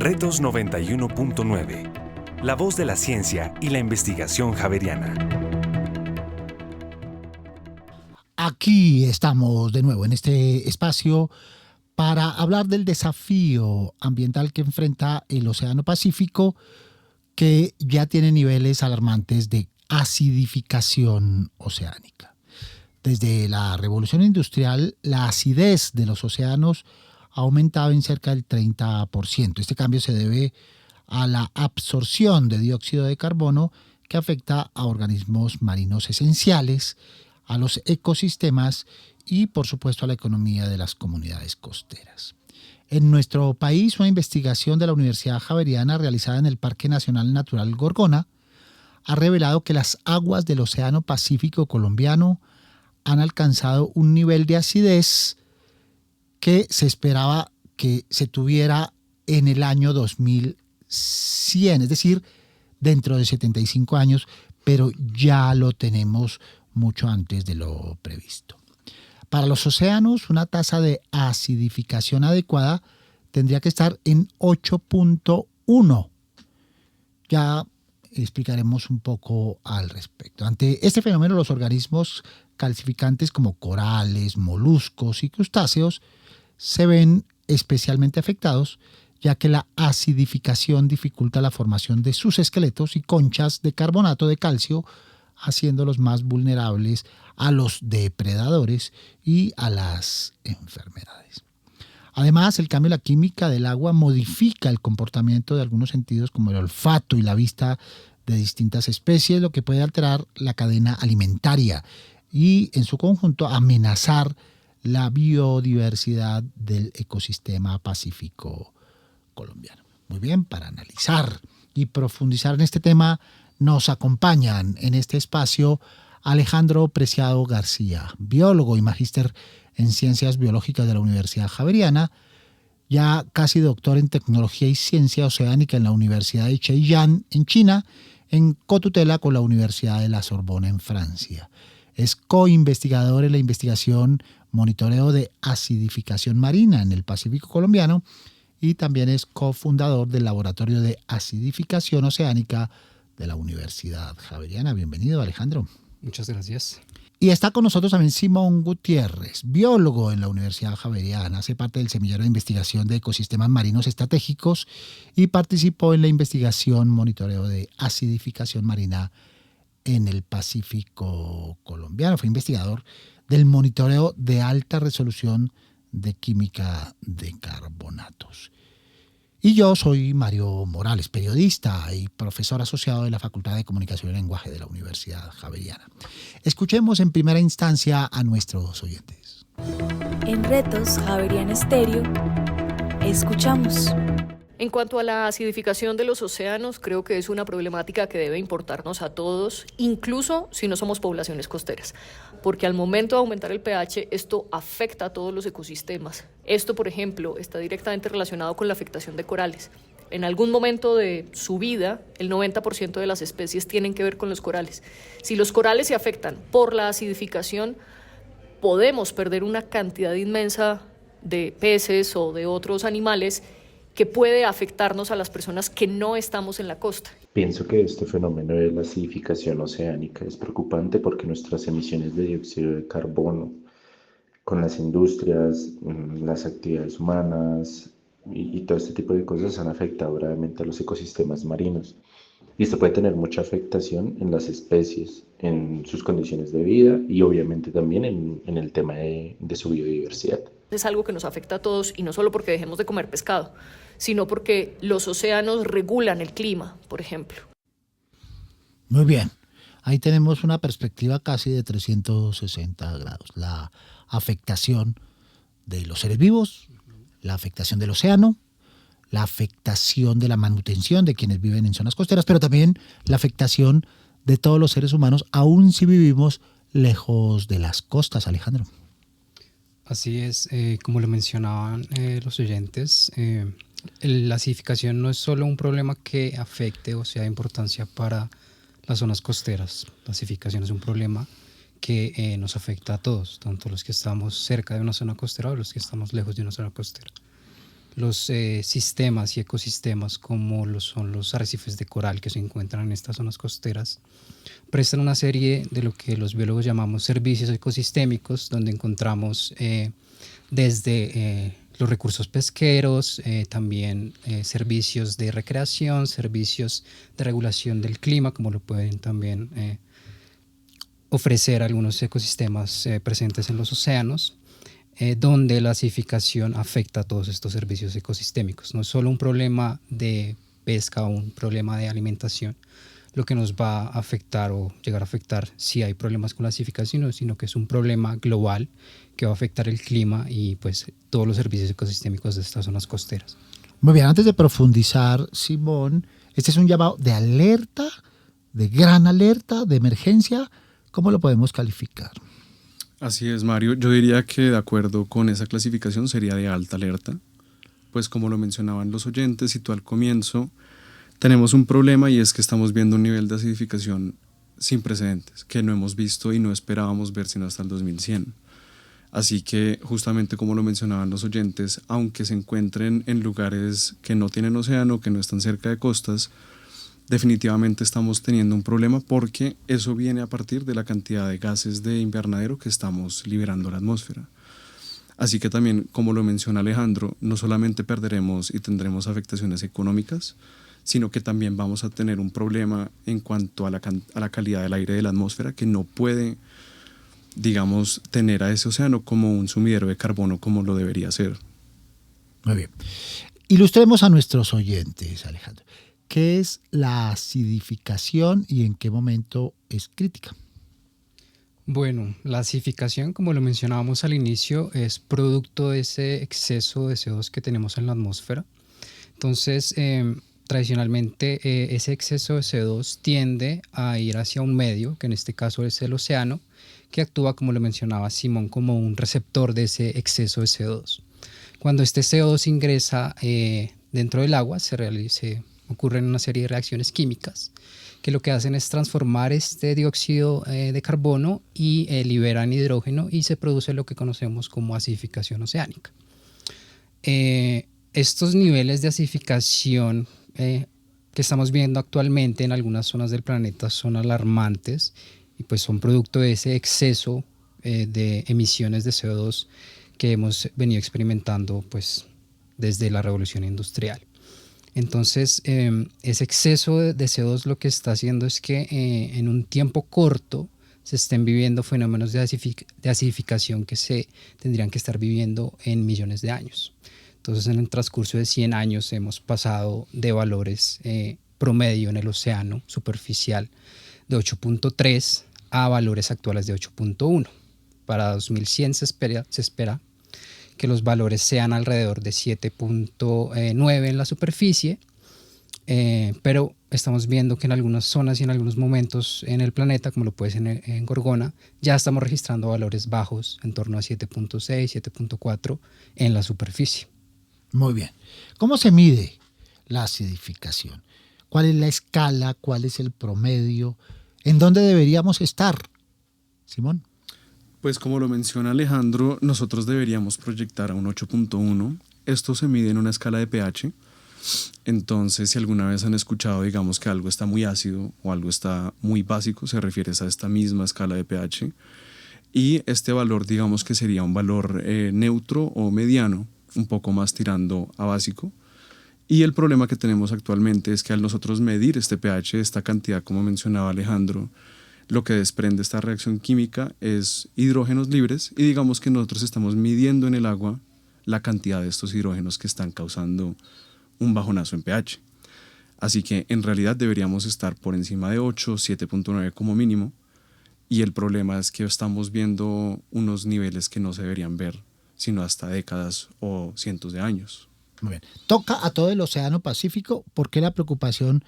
Retos 91.9. La voz de la ciencia y la investigación javeriana. Aquí estamos de nuevo en este espacio para hablar del desafío ambiental que enfrenta el Océano Pacífico, que ya tiene niveles alarmantes de acidificación oceánica. Desde la revolución industrial, la acidez de los océanos ha aumentado en cerca del 30%. Este cambio se debe a la absorción de dióxido de carbono que afecta a organismos marinos esenciales, a los ecosistemas y, por supuesto, a la economía de las comunidades costeras. En nuestro país, una investigación de la Universidad Javeriana realizada en el Parque Nacional Natural Gorgona ha revelado que las aguas del Océano Pacífico colombiano han alcanzado un nivel de acidez que se esperaba que se tuviera en el año 2100, es decir, dentro de 75 años, pero ya lo tenemos mucho antes de lo previsto. Para los océanos, una tasa de acidificación adecuada tendría que estar en 8.1. Ya explicaremos un poco al respecto. Ante este fenómeno, los organismos calcificantes como corales, moluscos y crustáceos se ven especialmente afectados, ya que la acidificación dificulta la formación de sus esqueletos y conchas de carbonato de calcio, haciéndolos más vulnerables a los depredadores y a las enfermedades. Además, el cambio en la química del agua modifica el comportamiento de algunos sentidos como el olfato y la vista de distintas especies, lo que puede alterar la cadena alimentaria y, en su conjunto, amenazar la biodiversidad del ecosistema pacífico colombiano. Muy bien, para analizar y profundizar en este tema, nos acompañan en este espacio Alejandro Preciado García, biólogo y magíster en Ciencias Biológicas de la Universidad Javeriana, ya casi doctor en Tecnología y Ciencia Oceánica en la Universidad de Zhejiang, en China, en cotutela con la Universidad de la Sorbona, en Francia. Es coinvestigador en la investigación Monitoreo de Acidificación Marina en el Pacífico colombiano y también es cofundador del Laboratorio de Acidificación Oceánica de la Universidad Javeriana. Bienvenido, Alejandro. Muchas gracias. Y está con nosotros también Simón Gutiérrez, biólogo en la Universidad Javeriana, hace parte del Semillero de Investigación de Ecosistemas Marinos Estratégicos y participó en la investigación Monitoreo de Acidificación Marina en el Pacífico colombiano. Fue investigador del Monitoreo de Alta Resolución de Química de Carbonatos. Y yo soy Mario Morales, periodista y profesor asociado de la Facultad de Comunicación y Lenguaje de la Universidad Javeriana. Escuchemos en primera instancia a nuestros oyentes. En Retos Javeriana Estéreo, escuchamos. En cuanto a la acidificación de los océanos, creo que es una problemática que debe importarnos a todos, incluso si no somos poblaciones costeras, porque al momento de aumentar el pH, esto afecta a todos los ecosistemas. Esto, por ejemplo, está directamente relacionado con la afectación de corales. En algún momento de su vida, el 90% de las especies tienen que ver con los corales. Si los corales se afectan por la acidificación, podemos perder una cantidad inmensa de peces o de otros animales que puede afectarnos a las personas que no estamos en la costa. Pienso que este fenómeno de la acidificación oceánica es preocupante porque nuestras emisiones de dióxido de carbono con las industrias, las actividades humanas y todo este tipo de cosas han afectado gravemente a los ecosistemas marinos. Y esto puede tener mucha afectación en las especies, en sus condiciones de vida y obviamente también en el tema de su biodiversidad. Es algo que nos afecta a todos y no solo porque dejemos de comer pescado, sino porque los océanos regulan el clima, por ejemplo. Muy bien, ahí tenemos una perspectiva casi de 360 grados. La afectación de los seres vivos, la afectación del océano, la afectación de la manutención de quienes viven en zonas costeras, pero también la afectación de todos los seres humanos, aun si vivimos lejos de las costas, Alejandro. Así es, como lo mencionaban los oyentes, la acidificación no es solo un problema que afecte o sea de importancia para las zonas costeras. La acidificación es un problema que nos afecta a todos, tanto los que estamos cerca de una zona costera o los que estamos lejos de una zona costera. los sistemas y ecosistemas como lo son los arrecifes de coral que se encuentran en estas zonas costeras, prestan una serie de lo que los biólogos llamamos servicios ecosistémicos, donde encontramos desde los recursos pesqueros, también servicios de recreación, servicios de regulación del clima, como lo pueden también ofrecer algunos ecosistemas presentes en los océanos, donde la acidificación afecta a todos estos servicios ecosistémicos. No es solo un problema de pesca o un problema de alimentación lo que nos va a afectar o llegar a afectar si hay problemas con la acidificación, sino que es un problema global que va a afectar el clima y pues todos los servicios ecosistémicos de estas zonas costeras. Muy bien, antes de profundizar, Simón, este es un llamado de alerta, de gran alerta, de emergencia. ¿Cómo lo podemos calificar? Así es, Mario. Yo diría que de acuerdo con esa clasificación sería de alta alerta. Pues como lo mencionaban los oyentes y tú al comienzo, tenemos un problema y es que estamos viendo un nivel de acidificación sin precedentes, que no hemos visto y no esperábamos ver sino hasta el 2100. Así que justamente como lo mencionaban los oyentes, aunque se encuentren en lugares que no tienen océano, que no están cerca de costas, definitivamente estamos teniendo un problema porque eso viene a partir de la cantidad de gases de invernadero que estamos liberando a la atmósfera. Así que también, como lo menciona Alejandro, no solamente perderemos y tendremos afectaciones económicas, sino que también vamos a tener un problema en cuanto a la calidad del aire de la atmósfera, que no puede, digamos, tener a ese océano como un sumidero de carbono como lo debería ser. Muy bien. Ilustremos a nuestros oyentes, Alejandro. ¿Qué es la acidificación y en qué momento es crítica? Bueno, la acidificación, como lo mencionábamos al inicio, es producto de ese exceso de CO2 que tenemos en la atmósfera. Entonces, tradicionalmente ese exceso de CO2 tiende a ir hacia un medio, que en este caso es el océano, que actúa, como lo mencionaba Simón, como un receptor de ese exceso de CO2. Cuando este CO2 ingresa dentro del agua, ocurren una serie de reacciones químicas que lo que hacen es transformar este dióxido de carbono y liberan hidrógeno y se produce lo que conocemos como acidificación oceánica. Estos niveles de acidificación que estamos viendo actualmente en algunas zonas del planeta son alarmantes y pues son producto de ese exceso de emisiones de CO2 que hemos venido experimentando pues desde la revolución industrial. Entonces, ese exceso de CO2 lo que está haciendo es que en un tiempo corto se estén viviendo fenómenos de acidificación que se tendrían que estar viviendo en millones de años. Entonces, en el transcurso de 100 años hemos pasado de valores promedio en el océano superficial de 8.3 a valores actuales de 8.1. Para 2100 se espera que los valores sean alrededor de 7.9 en la superficie, pero estamos viendo que en algunas zonas y en algunos momentos en el planeta, como lo puede ser en Gorgona, ya estamos registrando valores bajos, en torno a 7.6, 7.4 en la superficie. Muy bien. ¿Cómo se mide la acidificación? ¿Cuál es la escala? ¿Cuál es el promedio? ¿En dónde deberíamos estar? Simón. Pues como lo menciona Alejandro, nosotros deberíamos proyectar a un 8.1. Esto se mide en una escala de pH. Entonces, si alguna vez han escuchado, digamos, que algo está muy ácido o algo está muy básico, se refiere a esta misma escala de pH. Y este valor, digamos que sería un valor neutro o mediano, un poco más tirando a básico. Y el problema que tenemos actualmente es que al nosotros medir este pH, esta cantidad, como mencionaba Alejandro, lo que desprende esta reacción química es hidrógenos libres y digamos que nosotros estamos midiendo en el agua la cantidad de estos hidrógenos que están causando un bajonazo en pH. Así que en realidad deberíamos estar por encima de 8, 7.9 como mínimo, y el problema es que estamos viendo unos niveles que no se deberían ver sino hasta décadas o cientos de años. Muy bien. Toca a todo el Océano Pacífico. ¿Por qué la preocupación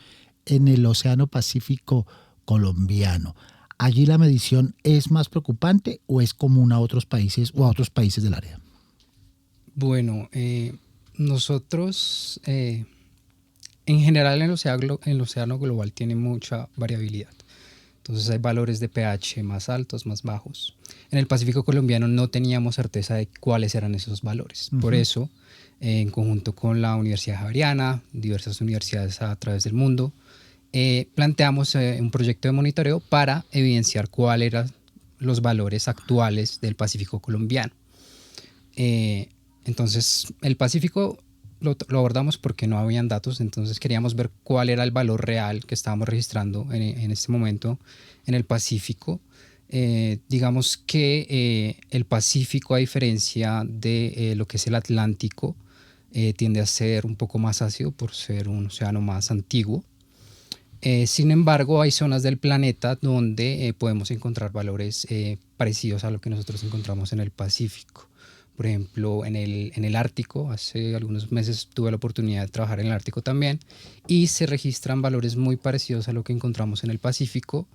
en el Océano Pacífico colombiano? ¿Allí la medición es más preocupante o es común a otros países o a otros países del área? Bueno, nosotros en general el océano global tiene mucha variabilidad. Entonces hay valores de pH más altos, más bajos. En el Pacífico colombiano no teníamos certeza de cuáles eran esos valores. Por eso, en conjunto con la Universidad Javeriana, diversas universidades a través del mundo, planteamos un proyecto de monitoreo para evidenciar cuáles eran los valores actuales del Pacífico colombiano. Entonces, el Pacífico lo abordamos porque no habían datos, entonces queríamos ver cuál era el valor real que estábamos registrando en este momento en el Pacífico. Digamos que el Pacífico, a diferencia de lo que es el Atlántico, tiende a ser un poco más ácido por ser un océano más antiguo. Sin embargo, hay zonas del planeta donde podemos encontrar valores parecidos a lo que nosotros encontramos en el Pacífico. Por ejemplo, en el Ártico, hace algunos meses tuve la oportunidad de trabajar en el Ártico también, y se registran valores muy parecidos a lo que encontramos en el Pacífico,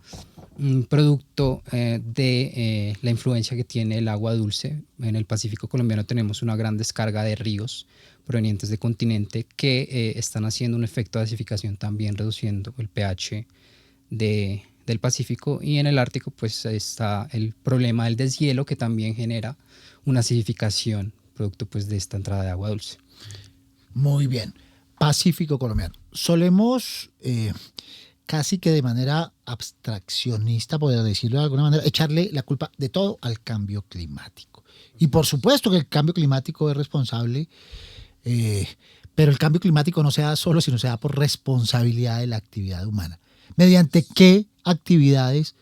producto de la influencia que tiene el agua dulce. En el Pacífico colombiano tenemos una gran descarga de ríos provenientes del continente que están haciendo un efecto de acidificación, también reduciendo el pH del Pacífico, y en el Ártico pues está el problema del deshielo, que también genera una acidificación producto pues de esta entrada de agua dulce. Muy bien. Pacífico colombiano. Solemos casi que de manera abstraccionista, poder decirlo de alguna manera, echarle la culpa de todo al cambio climático. Y por supuesto que el cambio climático es responsable, pero el cambio climático no se da solo, sino se da por responsabilidad de la actividad humana. ¿Mediante qué actividades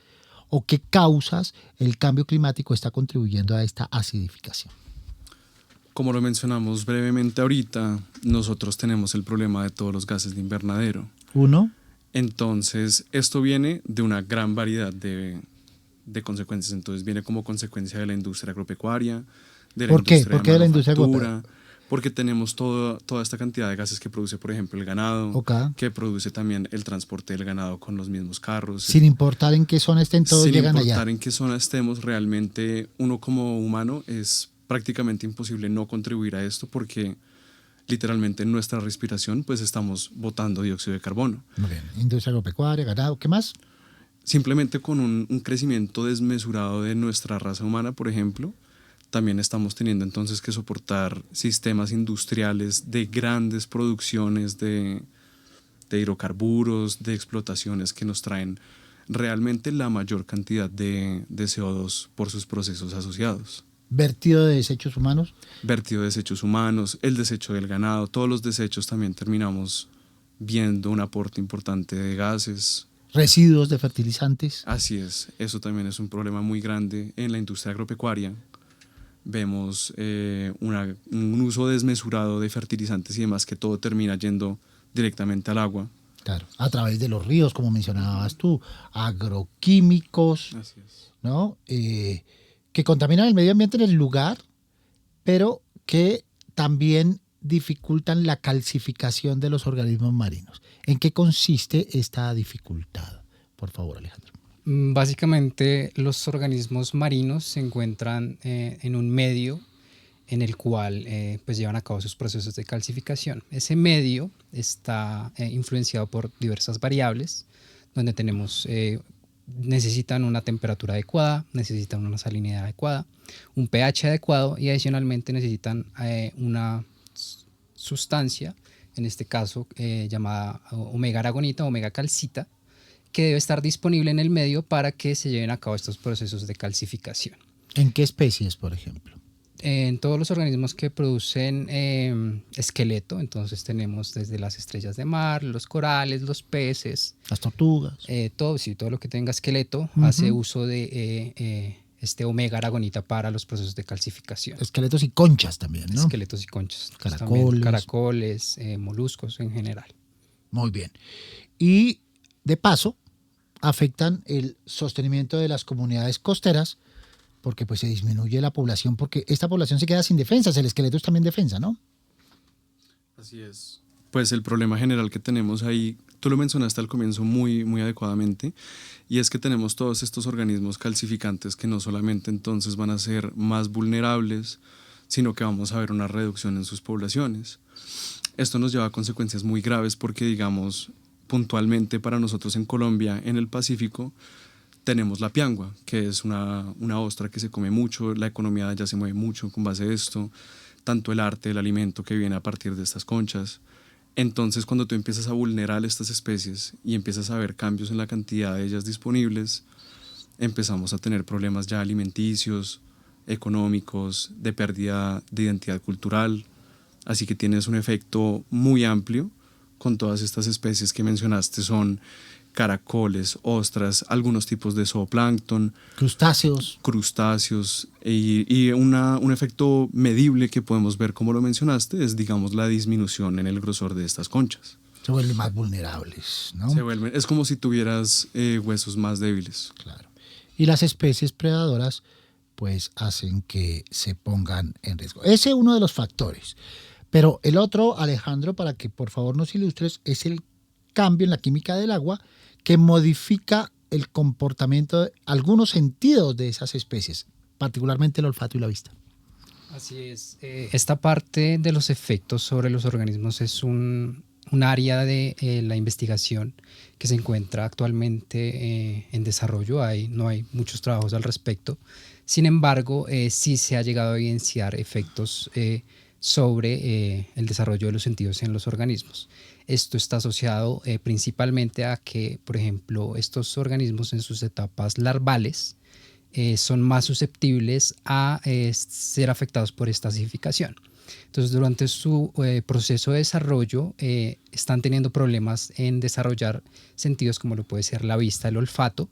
o qué causas el cambio climático está contribuyendo a esta acidificación? Como lo mencionamos brevemente ahorita, nosotros tenemos el problema de todos los gases de invernadero. Uno. Entonces, esto viene de una gran variedad de consecuencias. Entonces, viene como consecuencia de la industria agropecuaria, de la ¿Por qué? industria ¿Por qué de la industria manufactura, porque tenemos toda esta cantidad de gases que produce, por ejemplo, el ganado, que produce también el transporte del ganado con los mismos carros. Sin importar en qué zona estén, todos llegan allá. Sin importar en qué zona estemos, realmente uno como humano es prácticamente imposible no contribuir a esto, porque literalmente en nuestra respiración pues estamos botando dióxido de carbono. Muy bien. Industria agropecuaria, ganado, ¿qué más? Simplemente con un crecimiento desmesurado de nuestra raza humana, por ejemplo, también estamos teniendo entonces que soportar sistemas industriales de grandes producciones de hidrocarburos, de explotaciones que nos traen realmente la mayor cantidad de CO2 por sus procesos asociados. Vertido de desechos humanos. Vertido de desechos humanos, el desecho del ganado, todos los desechos también terminamos viendo un aporte importante de gases. Residuos de fertilizantes. Así es, eso también es un problema muy grande en la industria agropecuaria. Vemos un uso desmesurado de fertilizantes y demás, que todo termina yendo directamente al agua. Claro, a través de los ríos, como mencionabas tú, agroquímicos, Así es. ¿no? Que contaminan el medio ambiente en el lugar, pero que también dificultan la calcificación de los organismos marinos. ¿En qué consiste esta dificultad? Por favor, Alejandro. Básicamente, los organismos marinos se encuentran en un medio en el cual pues llevan a cabo sus procesos de calcificación. Ese medio está influenciado por diversas variables, donde tenemos necesitan una temperatura adecuada, necesitan una salinidad adecuada, un pH adecuado, y adicionalmente necesitan una sustancia, en este caso llamada omega aragonita, omega calcita, que debe estar disponible en el medio para que se lleven a cabo estos procesos de calcificación. ¿En qué especies, por ejemplo? En todos los organismos que producen esqueleto, entonces tenemos desde las estrellas de mar, los corales, los peces, las tortugas. Todo lo que tenga esqueleto hace uso de este omega aragonita para los procesos de calcificación. Esqueletos y conchas también, ¿no? Esqueletos y conchas. Caracoles, moluscos en general. Muy bien. Y de paso, afectan el sostenimiento de las comunidades costeras, porque pues se disminuye la población, porque esta población se queda sin defensas. El esqueleto es también defensa, ¿no? Así es. Pues el problema general que tenemos ahí, tú lo mencionaste al comienzo muy, muy adecuadamente, y es que tenemos todos estos organismos calcificantes que no solamente entonces van a ser más vulnerables, sino que vamos a ver una reducción en sus poblaciones. Esto nos lleva a consecuencias muy graves porque, digamos, puntualmente para nosotros en Colombia, en el Pacífico, tenemos la piangua, que es una ostra que se come mucho, la economía de allá se mueve mucho con base a esto, tanto el arte, el alimento que viene a partir de estas conchas. Entonces, cuando tú empiezas a vulnerar estas especies y empiezas a ver cambios en la cantidad de ellas disponibles, empezamos a tener problemas ya alimenticios, económicos, de pérdida de identidad cultural. Así que tienes un efecto muy amplio con todas estas especies que mencionaste. Son caracoles, ostras, algunos tipos de zooplancton, crustáceos y un efecto medible que podemos ver, como lo mencionaste, es, digamos, la disminución en el grosor de estas conchas. Se vuelven más vulnerables, ¿no? Es como si tuvieras huesos más débiles. Claro. Y las especies predadoras pues hacen que se pongan en riesgo. Ese es uno de los factores. Pero el otro, Alejandro, para que por favor nos ilustres, es el cambio en la química del agua que modifica el comportamiento de algunos sentidos de esas especies, particularmente el olfato y la vista. Así es. Esta parte de los efectos sobre los organismos es un área de la investigación que se encuentra actualmente en desarrollo. No hay muchos trabajos al respecto. Sin embargo, sí se ha llegado a evidenciar efectos sobre el desarrollo de los sentidos en los organismos. Esto está asociado principalmente a que, por ejemplo, estos organismos en sus etapas larvales son más susceptibles a ser afectados por esta acidificación. Entonces, durante su proceso de desarrollo están teniendo problemas en desarrollar sentidos como lo puede ser la vista, el olfato.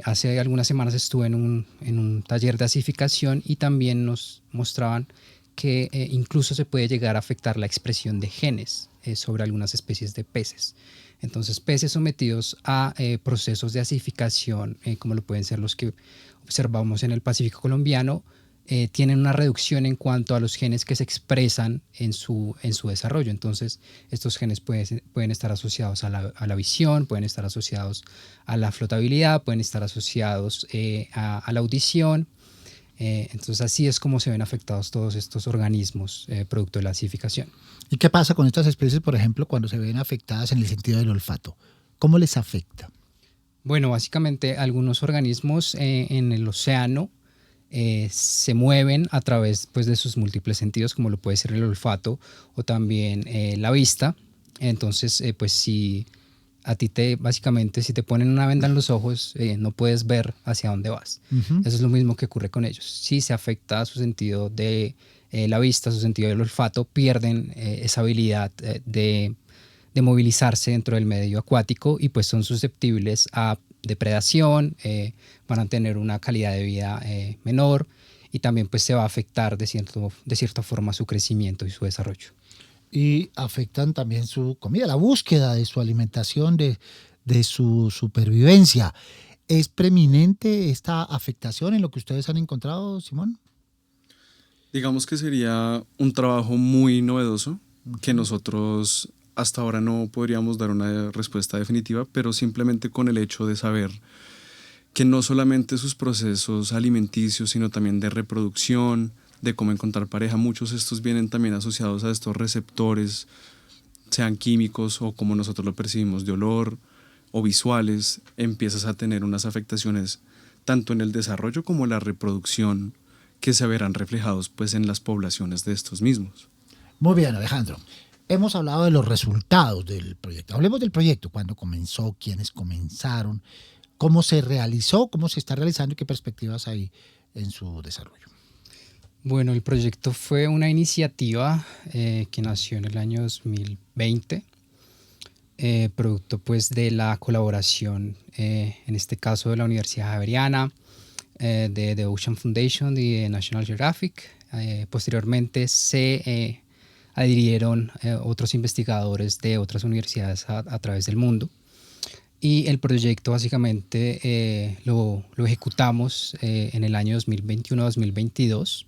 Hace algunas semanas estuve en un taller de acidificación y también nos mostraban que incluso se puede llegar a afectar la expresión de genes sobre algunas especies de peces. Entonces, peces sometidos a procesos de acidificación, como lo pueden ser los que observamos en el Pacífico colombiano, tienen una reducción en cuanto a los genes que se expresan en su desarrollo. Entonces, estos genes pueden estar asociados a la visión, pueden estar asociados a la flotabilidad, pueden estar asociados a la audición. Entonces, así es como se ven afectados todos estos organismos producto de la acidificación. ¿Y qué pasa con estas especies, por ejemplo, cuando se ven afectadas en el sentido del olfato? ¿Cómo les afecta? Bueno, básicamente algunos organismos en el océano se mueven a través pues, de sus múltiples sentidos, como lo puede ser el olfato o también la vista. Entonces, pues si a ti básicamente si te ponen una venda en los ojos, no puedes ver hacia dónde vas. Uh-huh. Eso es lo mismo que ocurre con ellos. Si se afecta su sentido de la vista, su sentido del olfato, pierden esa habilidad de movilizarse dentro del medio acuático y pues son susceptibles a depredación, van a tener una calidad de vida menor y también pues se va a afectar de cierta forma su crecimiento y su desarrollo. Y afectan también su comida, la búsqueda de su alimentación, de su supervivencia. ¿Es preeminente esta afectación en lo que ustedes han encontrado, Simón? Digamos que sería un trabajo muy novedoso que nosotros hasta ahora no podríamos dar una respuesta definitiva, pero simplemente con el hecho de saber que no solamente sus procesos alimenticios, sino también de reproducción, de cómo encontrar pareja, muchos de estos vienen también asociados a estos receptores, sean químicos o como nosotros lo percibimos de olor o visuales, empiezas a tener unas afectaciones tanto en el desarrollo como en la reproducción que se verán reflejados pues en las poblaciones de estos mismos. Muy bien, Alejandro. Hemos hablado de los resultados del proyecto. Hablemos del proyecto, cuándo comenzó, quiénes comenzaron, cómo se realizó, cómo se está realizando y qué perspectivas hay en su desarrollo. Bueno, el proyecto fue una iniciativa que nació en el año 2020, producto pues de la colaboración, en este caso de la Universidad Javeriana, de The Ocean Foundation y de National Geographic. Posteriormente se adhirieron otros investigadores de otras universidades a través del mundo. Y el proyecto básicamente lo ejecutamos en el año 2021-2022.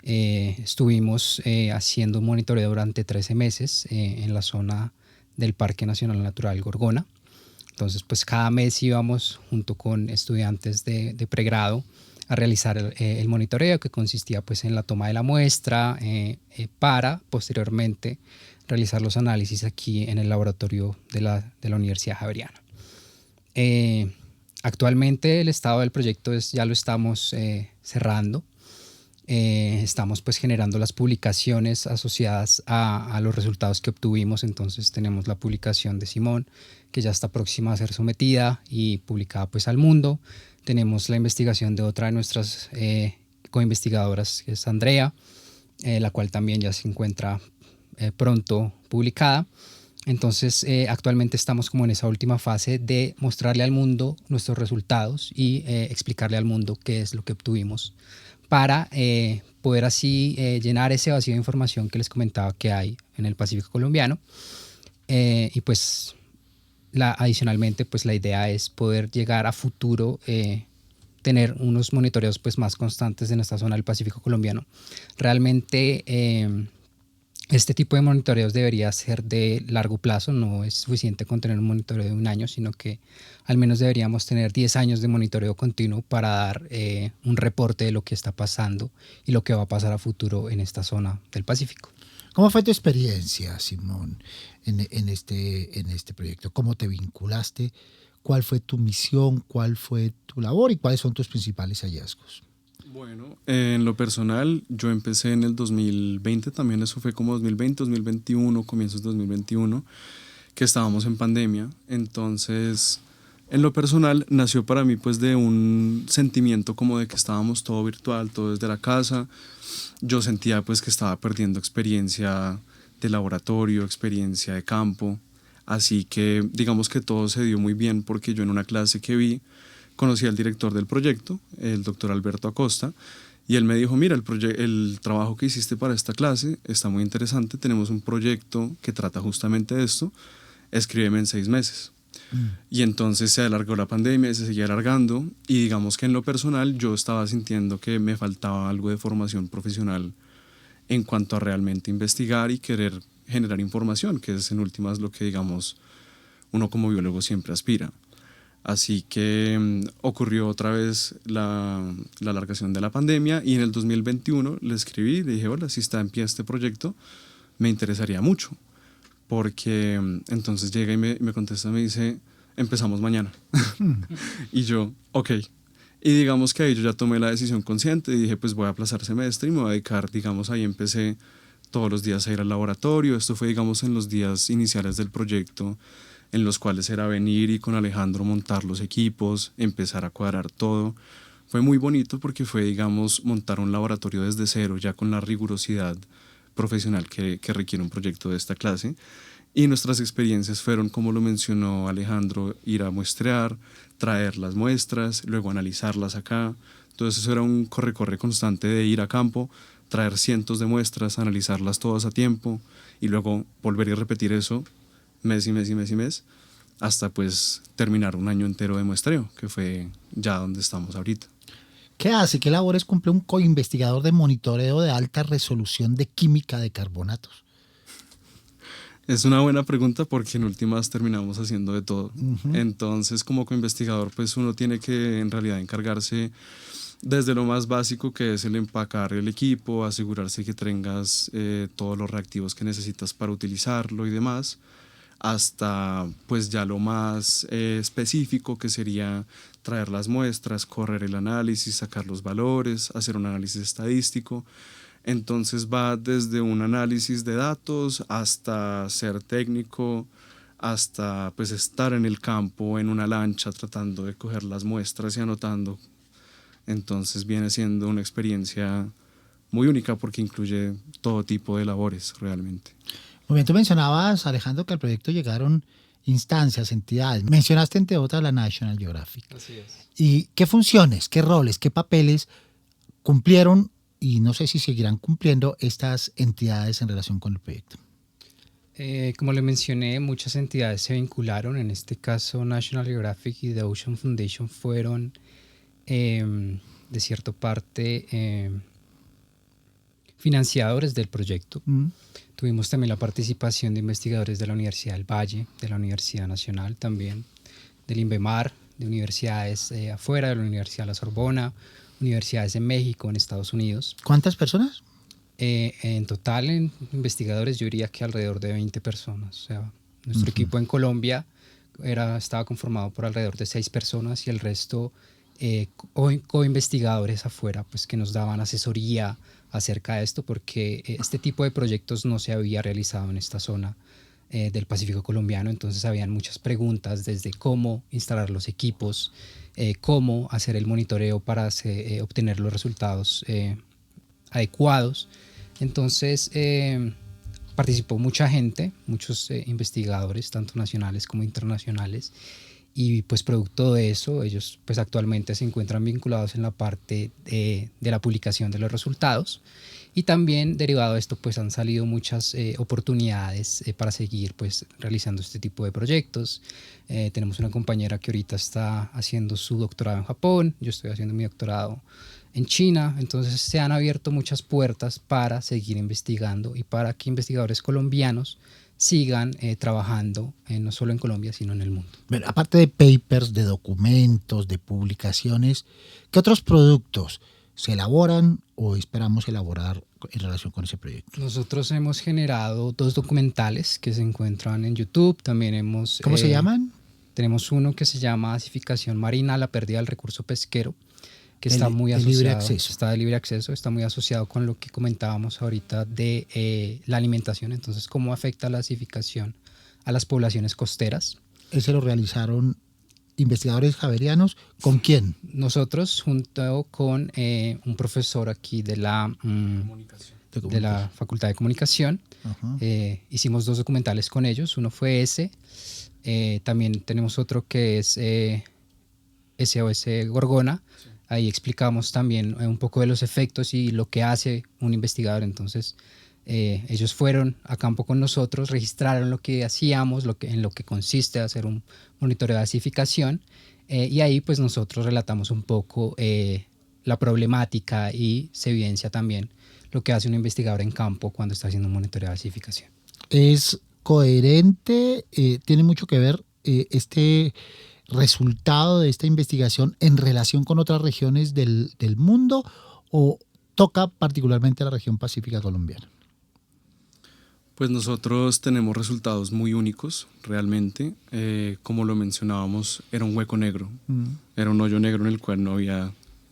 Estuvimos haciendo un monitoreo durante 13 meses en la zona del Parque Nacional Natural Gorgona. Entonces, pues cada mes íbamos junto con estudiantes de pregrado a realizar el monitoreo, que consistía pues en la toma de la muestra para posteriormente realizar los análisis aquí en el laboratorio de la Universidad Javeriana. Actualmente el estado del proyecto ya lo estamos cerrando. Estamos pues generando las publicaciones asociadas a los resultados que obtuvimos. Entonces tenemos la publicación de Simón, que ya está próxima a ser sometida y publicada pues al mundo. Tenemos la investigación de otra de nuestras coinvestigadoras, que es Andrea, la cual también ya se encuentra pronto publicada. Entonces actualmente estamos como en esa última fase de mostrarle al mundo nuestros resultados y explicarle al mundo qué es lo que obtuvimos, para poder así llenar ese vacío de información que les comentaba que hay en el Pacífico colombiano. Y pues adicionalmente pues la idea es poder llegar a futuro, tener unos monitoreos pues más constantes en esta zona del Pacífico colombiano. Realmente este tipo de monitoreos debería ser de largo plazo. No es suficiente con tener un monitoreo de 1 año, sino que al menos deberíamos tener 10 años de monitoreo continuo para dar un reporte de lo que está pasando y lo que va a pasar a futuro en esta zona del Pacífico. ¿Cómo fue tu experiencia, Simón, en este proyecto? ¿Cómo te vinculaste? ¿Cuál fue tu misión? ¿Cuál fue tu labor? ¿Y cuáles son tus principales hallazgos? Bueno, en lo personal, yo empecé en el 2020, también eso fue como 2020, 2021, comienzos de 2021, que estábamos en pandemia. Entonces, en lo personal, nació para mí pues de un sentimiento como de que estábamos todo virtual, todo desde la casa. Yo sentía pues que estaba perdiendo experiencia de laboratorio, experiencia de campo. Así que digamos que todo se dio muy bien, porque yo en una clase que vi conocí al director del proyecto, el doctor Alberto Acosta, y él me dijo: mira, el trabajo que hiciste para esta clase está muy interesante, tenemos un proyecto que trata justamente de esto, escríbeme en 6 meses. Y entonces se alargó la pandemia, se seguía alargando, y digamos que en lo personal yo estaba sintiendo que me faltaba algo de formación profesional en cuanto a realmente investigar y querer generar información, que es en últimas lo que, digamos, uno como biólogo siempre aspira. Así que ocurrió otra vez la alargación de la pandemia, y en el 2021 le escribí, le dije: hola, si está en pie este proyecto, me interesaría mucho. Porque entonces llega y me contesta, me dice: empezamos mañana. Y yo, ok. Y digamos que ahí yo ya tomé la decisión consciente y dije: pues voy a aplazar semestre y me voy a dedicar, digamos, ahí empecé todos los días a ir al laboratorio. Esto fue, digamos, en los días iniciales del proyecto, en los cuales era venir y con Alejandro montar los equipos, empezar a cuadrar todo. Fue muy bonito porque fue, digamos, montar un laboratorio desde cero, ya con la rigurosidad profesional que requiere un proyecto de esta clase. Y nuestras experiencias fueron, como lo mencionó Alejandro, ir a muestrear, traer las muestras, luego analizarlas acá. Entonces eso era un corre-corre constante de ir a campo, traer cientos de muestras, analizarlas todas a tiempo y luego volver y repetir eso mes y mes y mes y mes, hasta pues terminar un año entero de muestreo, que fue ya donde estamos ahorita. ¿Qué hace? ¿Qué labores cumple un coinvestigador de monitoreo de alta resolución de química de carbonatos? Es una buena pregunta, porque en últimas terminamos haciendo de todo. Entonces, como coinvestigador, pues uno tiene que en realidad encargarse desde lo más básico, que es el empacar el equipo, asegurarse que tengas todos los reactivos que necesitas para utilizarlo y demás, hasta pues ya lo más específico, que sería traer las muestras, correr el análisis, sacar los valores, hacer un análisis estadístico. Entonces va desde un análisis de datos hasta ser técnico, hasta pues estar en el campo en una lancha tratando de coger las muestras y anotando. Entonces viene siendo una experiencia muy única, porque incluye todo tipo de labores realmente. Muy bien, tú mencionabas, Alejandro, que al proyecto llegaron instancias, entidades. Mencionaste entre otras la National Geographic. Así es. ¿Y qué funciones, qué roles, qué papeles cumplieron, y no sé si seguirán cumpliendo, estas entidades en relación con el proyecto? Como le mencioné, muchas entidades se vincularon. En este caso, National Geographic y The Ocean Foundation fueron, de cierta parte, financiadores del proyecto. Tuvimos también la participación de investigadores de la Universidad del Valle, de la Universidad Nacional también, del INVEMAR, de universidades afuera, de la Universidad de la Sorbona, universidades en México, en Estados Unidos. ¿Cuántas personas? En total, en investigadores, yo diría que alrededor de 20 personas. O sea, nuestro equipo en Colombia estaba conformado por alrededor de 6 personas y el resto co-investigadores afuera, pues que nos daban asesoría acerca de esto, porque este tipo de proyectos no se había realizado en esta zona del Pacífico colombiano. Entonces habían muchas preguntas desde cómo instalar los equipos, cómo hacer el monitoreo para obtener los resultados adecuados. Entonces participó mucha gente, muchos investigadores, tanto nacionales como internacionales, y pues producto de eso ellos pues actualmente se encuentran vinculados en la parte de la publicación de los resultados, y también derivado de esto pues han salido muchas oportunidades para seguir pues realizando este tipo de proyectos. Tenemos una compañera que ahorita está haciendo su doctorado en Japón, yo estoy haciendo mi doctorado en China. Entonces se han abierto muchas puertas para seguir investigando y para que investigadores colombianos sigan trabajando no solo en Colombia, sino en el mundo. Bueno, aparte de papers, de documentos, de publicaciones, ¿qué otros productos se elaboran o esperamos elaborar en relación con ese proyecto? Nosotros hemos generado 2 documentales que se encuentran en YouTube. También hemos... ¿Cómo se llaman? Tenemos uno que se llama Acidificación marina, la pérdida del recurso pesquero, que está muy asociado, libre acceso. Está de libre acceso, está muy asociado con lo que comentábamos ahorita de la alimentación. Entonces, cómo afecta la acidificación a las poblaciones costeras. Ese lo realizaron investigadores javerianos. ¿Con quién? Nosotros, junto con un profesor aquí de la Facultad de Comunicación, hicimos 2 documentales con ellos. Uno fue ese. También tenemos otro que es SOS Gorgona. Sí. Ahí explicamos también un poco de los efectos y lo que hace un investigador. Entonces, ellos fueron a campo con nosotros, registraron lo que hacíamos, en lo que consiste hacer un monitoreo de acidificación, y ahí pues nosotros relatamos un poco la problemática y se evidencia también lo que hace un investigador en campo cuando está haciendo un monitoreo de acidificación. ¿Es coherente? ¿Tiene mucho que ver este resultado de esta investigación en relación con otras regiones del mundo o toca particularmente a la región pacífica colombiana? Pues nosotros tenemos resultados muy únicos, realmente. Como lo mencionábamos, era un hueco negro, era un hoyo negro en el cual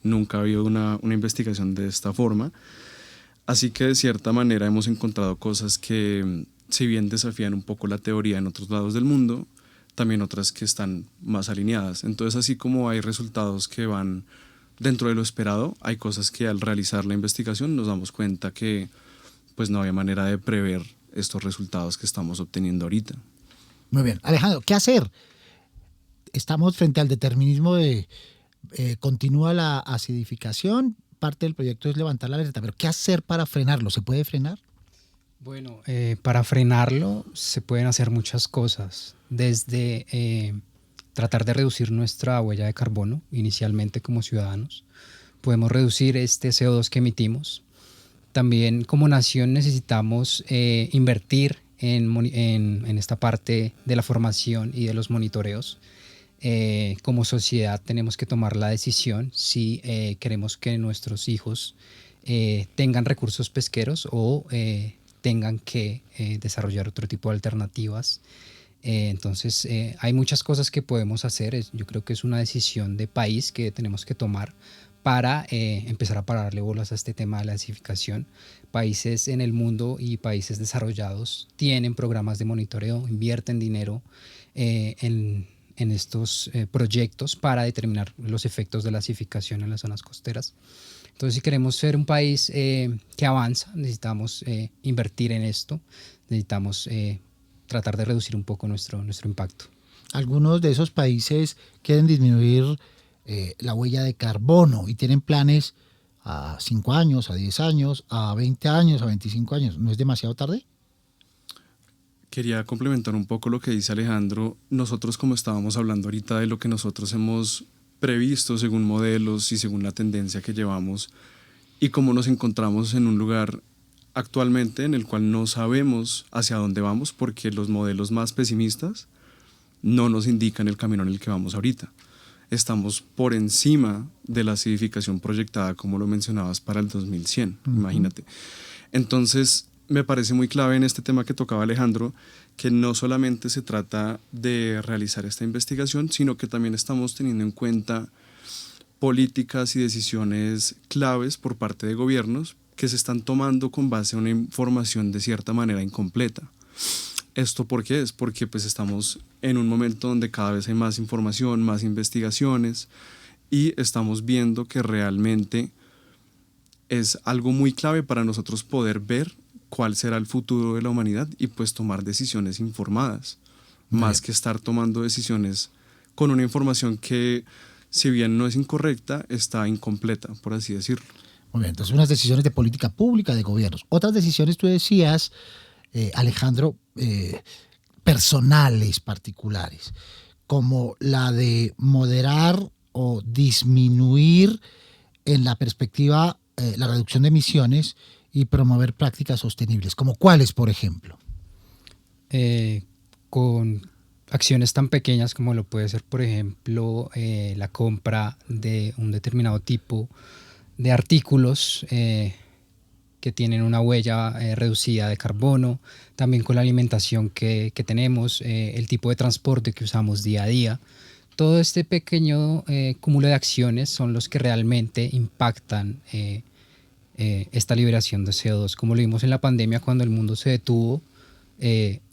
nunca había habido una investigación de esta forma. Así que de cierta manera hemos encontrado cosas que, si bien desafían un poco la teoría en otros lados del mundo, también otras que están más alineadas. Entonces, así como hay resultados que van dentro de lo esperado, hay cosas que al realizar la investigación nos damos cuenta que pues no había manera de prever estos resultados que estamos obteniendo ahorita. Muy bien. Alejandro, ¿qué hacer? Estamos frente al determinismo de continúa la acidificación, parte del proyecto es levantar la alerta, pero ¿qué hacer para frenarlo? ¿Se puede frenar? Bueno, para frenarlo se pueden hacer muchas cosas, desde tratar de reducir nuestra huella de carbono inicialmente como ciudadanos. Podemos reducir este CO2 que emitimos. También como nación necesitamos invertir en esta parte de la formación y de los monitoreos. Como sociedad tenemos que tomar la decisión si queremos que nuestros hijos tengan recursos pesqueros o tengan que desarrollar otro tipo de alternativas. Entonces hay muchas cosas que podemos hacer. Yo creo que es una decisión de país que tenemos que tomar para empezar a pararle bolas a este tema de la acidificación. Países en el mundo y países desarrollados tienen programas de monitoreo, invierten dinero en estos proyectos para determinar los efectos de la acidificación en las zonas costeras. Entonces, si queremos ser un país que avanza, necesitamos invertir en esto, necesitamos tratar de reducir un poco nuestro impacto. Algunos de esos países quieren disminuir la huella de carbono y tienen planes a 5 años, a 10 años, a 20 años, a 25 años. ¿No es demasiado tarde? Quería complementar un poco lo que dice Alejandro. Nosotros, como estábamos hablando ahorita de lo que nosotros hemos previsto según modelos y según la tendencia que llevamos, y cómo nos encontramos en un lugar actualmente en el cual no sabemos hacia dónde vamos, porque los modelos más pesimistas no nos indican el camino en el que vamos ahorita. Estamos por encima de la acidificación proyectada, como lo mencionabas, para el 2100, imagínate. Entonces, me parece muy clave en este tema que tocaba Alejandro, que no solamente se trata de realizar esta investigación, sino que también estamos teniendo en cuenta políticas y decisiones claves por parte de gobiernos que se están tomando con base a una información de cierta manera incompleta. ¿Esto por qué es? Porque pues estamos en un momento donde cada vez hay más información, más investigaciones, y estamos viendo que realmente es algo muy clave para nosotros poder ver cuál será el futuro de la humanidad y pues tomar decisiones informadas, más que estar tomando decisiones con una información que, si bien no es incorrecta, está incompleta, por así decirlo. Muy bien, entonces unas decisiones de política pública de gobiernos. Otras decisiones, tú decías, Alejandro, personales, particulares, como la de moderar o disminuir en la perspectiva la reducción de emisiones y promover prácticas sostenibles. ¿Como cuáles, por ejemplo? Con acciones tan pequeñas como lo puede ser, por ejemplo, la compra de un determinado tipo de artículos que tienen una huella reducida de carbono, también con la alimentación que tenemos, el tipo de transporte que usamos día a día. Todo este pequeño cúmulo de acciones son los que realmente impactan esta liberación de CO2. Como lo vimos en la pandemia, cuando el mundo se detuvo,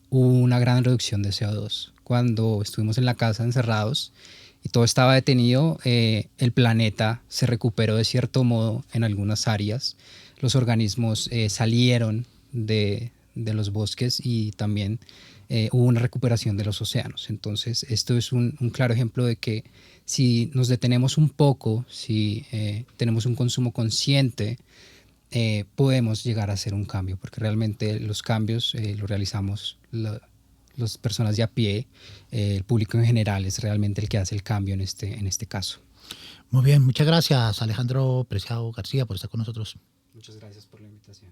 hubo una gran reducción de CO2. Cuando estuvimos en la casa encerrados y todo estaba detenido, el planeta se recuperó de cierto modo en algunas áreas. Los organismos salieron de los bosques y también hubo una recuperación de los océanos. Entonces, esto es un claro ejemplo de que si nos detenemos un poco, si tenemos un consumo consciente, podemos llegar a hacer un cambio, porque realmente los cambios los realizamos las personas de a pie, el público en general es realmente el que hace el cambio en este caso. Muy bien, muchas gracias, Alejandro Preciado García, por estar con nosotros. Muchas gracias por la invitación.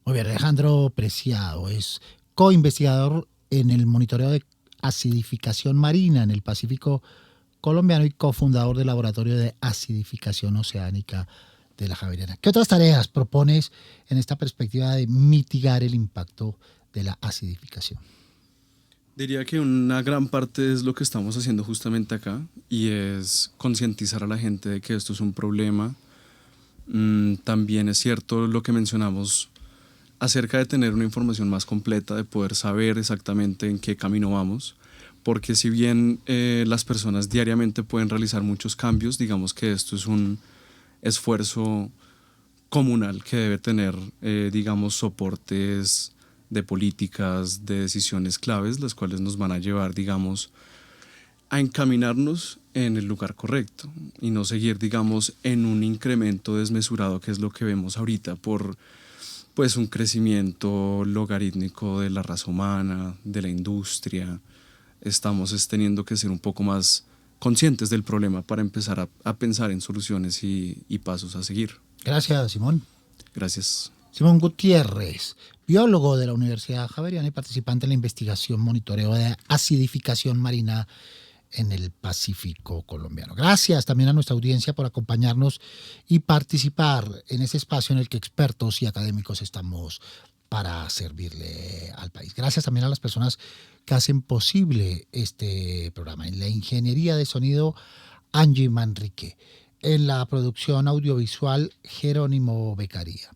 Muy bien, Alejandro Preciado es co-investigador en el monitoreo de acidificación marina en el Pacífico colombiano y cofundador del Laboratorio de Acidificación Oceánica de la Javeriana. ¿Qué otras tareas propones en esta perspectiva de mitigar el impacto de la acidificación? Diría que una gran parte es lo que estamos haciendo justamente acá, y es concientizar a la gente de que esto es un problema. También es cierto lo que mencionamos acerca de tener una información más completa, de poder saber exactamente en qué camino vamos, porque si bien las personas diariamente pueden realizar muchos cambios, digamos que esto es un esfuerzo comunal que debe tener, digamos, soportes de políticas, de decisiones claves, las cuales nos van a llevar, digamos, a encaminarnos en el lugar correcto y no seguir, digamos, en un incremento desmesurado, que es lo que vemos ahorita por pues un crecimiento logarítmico de la raza humana, de la industria. Estamos teniendo que ser un poco más conscientes del problema para empezar a pensar en soluciones y pasos a seguir. Gracias, Simón. Gracias. Simón Gutiérrez, biólogo de la Universidad Javeriana y participante en la investigación monitoreo de acidificación marina en el Pacífico colombiano. Gracias también a nuestra audiencia por acompañarnos y participar en este espacio en el que expertos y académicos estamos para servirle al país. Gracias también a las personas que hacen posible este programa. En la ingeniería de sonido, Angie Manrique. En la producción audiovisual, Jerónimo Beccaria.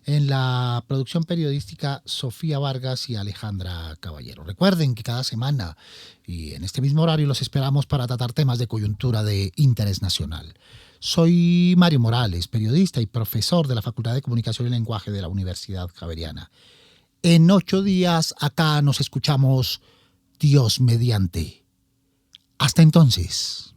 En la producción periodística, Sofía Vargas y Alejandra Caballero. Recuerden que cada semana y en este mismo horario los esperamos para tratar temas de coyuntura de interés nacional. Soy Mario Morales, periodista y profesor de la Facultad de Comunicación y Lenguaje de la Universidad Javeriana. En 8 días acá nos escuchamos, Dios mediante. Hasta entonces.